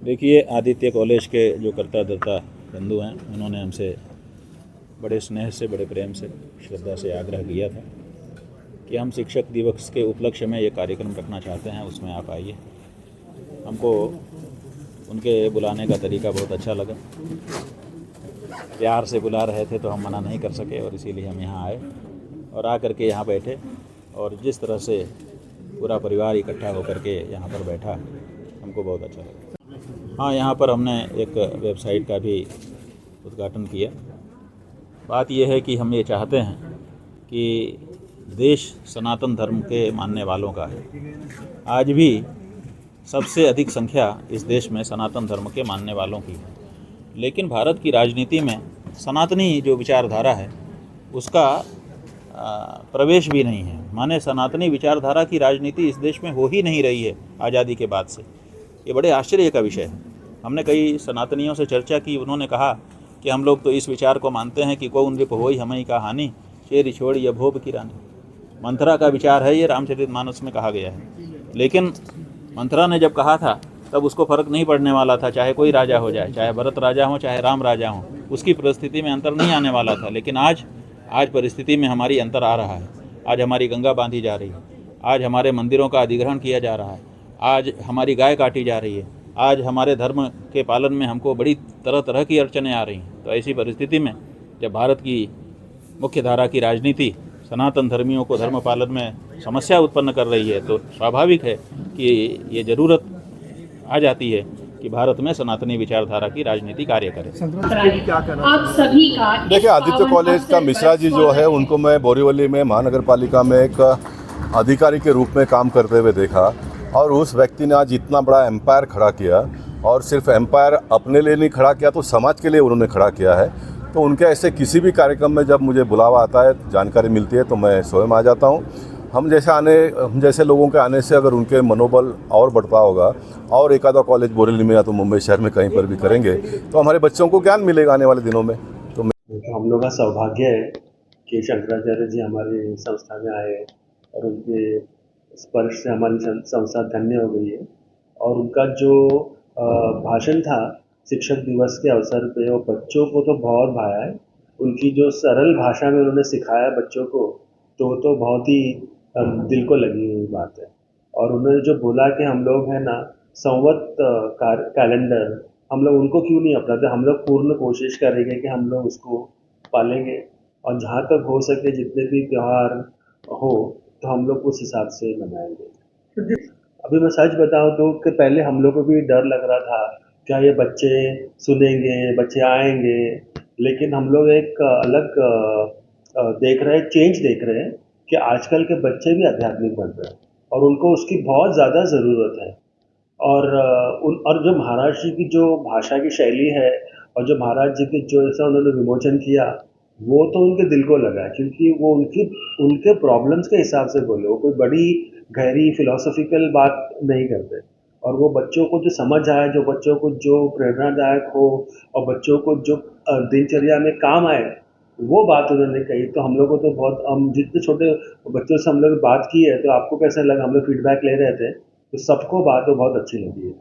देखिए, आदित्य कॉलेज के जो कर्ता धर्ता बंधु हैं, उन्होंने हमसे बड़े स्नेह से, बड़े प्रेम से, श्रद्धा से आग्रह किया था कि हम शिक्षक दिवस के उपलक्ष्य में ये कार्यक्रम रखना चाहते हैं, उसमें आप आइए। हमको उनके बुलाने का तरीका बहुत अच्छा लगा। प्यार से बुला रहे थे तो हम मना नहीं कर सके और इसीलिए हम यहाँ आए और आ करके यहाँ बैठे और जिस तरह से पूरा परिवार इकट्ठा होकर के यहाँ पर बैठा, हमको बहुत अच्छा लगा। हाँ, यहाँ पर हमने एक वेबसाइट का भी उद्घाटन किया। बात यह है कि हम ये चाहते हैं कि देश सनातन धर्म के मानने वालों का है। आज भी सबसे अधिक संख्या इस देश में सनातन धर्म के मानने वालों की है, लेकिन भारत की राजनीति में सनातनी जो विचारधारा है उसका प्रवेश भी नहीं है। माने सनातनी विचारधारा की राजनीति इस देश में हो ही नहीं रही है आज़ादी के बाद से। ये बड़े आश्चर्य का विषय है। हमने कई सनातनियों से चर्चा की, उन्होंने कहा कि हम लोग तो इस विचार को मानते हैं कि कौन रिप होई हमई का हानि, शेर छोड़ ये भोप की रानी। मंथरा का विचार है, ये रामचरितमानस में कहा गया है। लेकिन मंथरा ने जब कहा था तब उसको फ़र्क नहीं पड़ने वाला था, चाहे कोई राजा हो जाए, चाहे भरत राजा हो, चाहे राम राजा हो, उसकी परिस्थिति में अंतर नहीं आने वाला था। लेकिन आज परिस्थिति में हमारी अंतर आ रहा है। आज हमारी गंगा बांधी जा रही है, आज हमारे मंदिरों का अधिग्रहण किया जा रहा है, आज हमारी गाय काटी जा रही है, आज हमारे धर्म के पालन में हमको बड़ी तरह तरह की अड़चनें आ रही हैं। तो ऐसी परिस्थिति में जब भारत की मुख्य धारा की राजनीति सनातन धर्मियों को धर्म पालन में समस्या उत्पन्न कर रही है, तो स्वाभाविक है कि ये ज़रूरत आ जाती है कि भारत में सनातनी विचारधारा की राजनीति कार्य करे। आप सभी का देखिए, आदित्य कॉलेज का मिश्रा जी जो है, उनको मैं बोरीवली में महानगर पालिका में एक अधिकारी के रूप में काम करते हुए देखा और उस व्यक्ति ने आज इतना बड़ा एम्पायर खड़ा किया और सिर्फ एम्पायर अपने लिए नहीं खड़ा किया तो समाज के लिए उन्होंने खड़ा किया है। तो उनके ऐसे किसी भी कार्यक्रम में जब मुझे बुलावा आता है, जानकारी मिलती है, तो मैं स्वयं आ जाता हूँ। हम जैसे लोगों के आने से अगर उनके मनोबल और बढ़ता होगा और एक आधा कॉलेज बोरीवली में या तो मुंबई शहर में कहीं पर भी करेंगे तो हमारे बच्चों को ज्ञान मिलेगा आने वाले दिनों में। तो हम लोग का सौभाग्य है कि शंकराचार्य जी हमारी संस्था में आए और उनके स्पर्श से हमारी संस्था धन्य हो गई है। और उनका जो भाषण था शिक्षक दिवस के अवसर पे, वो बच्चों को तो बहुत भाया है। उनकी जो सरल भाषा में उन्होंने सिखाया बच्चों को, तो बहुत ही दिल को लगी हुई बात है। और उन्होंने जो बोला कि हम लोग है ना संवत कैलेंडर, हम लोग उनको क्यों नहीं अपनाते, हम लोग पूर्ण कोशिश करेंगे कि हम लोग उसको पालेंगे और जहाँ तक हो सके जितने भी त्यौहार हो तो हम लोग उस हिसाब से मनाएंगे। अभी मैं सच बताऊं तो कि पहले हम लोग को भी डर लग रहा था, क्या ये बच्चे सुनेंगे, बच्चे आएंगे, लेकिन हम लोग एक अलग देख रहे हैं, चेंज देख रहे हैं कि आजकल के बच्चे भी आध्यात्मिक बन रहे हैं और उनको उसकी बहुत ज़्यादा ज़रूरत है। और जो महाराज जी की जो भाषा की शैली है और जो महाराज जी के जो ऐसा उन्होंने विमोचन किया, वो तो उनके दिल को लगा, क्योंकि वो उनके प्रॉब्लम्स के हिसाब से बोले, वो कोई बड़ी गहरी फिलोसॉफिकल बात नहीं करते। और वो बच्चों को जो समझ आए, जो बच्चों को जो प्रेरणादायक हो और बच्चों को जो दिनचर्या में काम आए, वो बात उन्होंने कही। तो हम लोग को तो बहुत, हम जितने छोटे बच्चों से हम लोग बात की है, तो आपको कैसा लगा, हम लोग फीडबैक ले रहे थे, तो सबको बात तो बहुत अच्छी लगी है।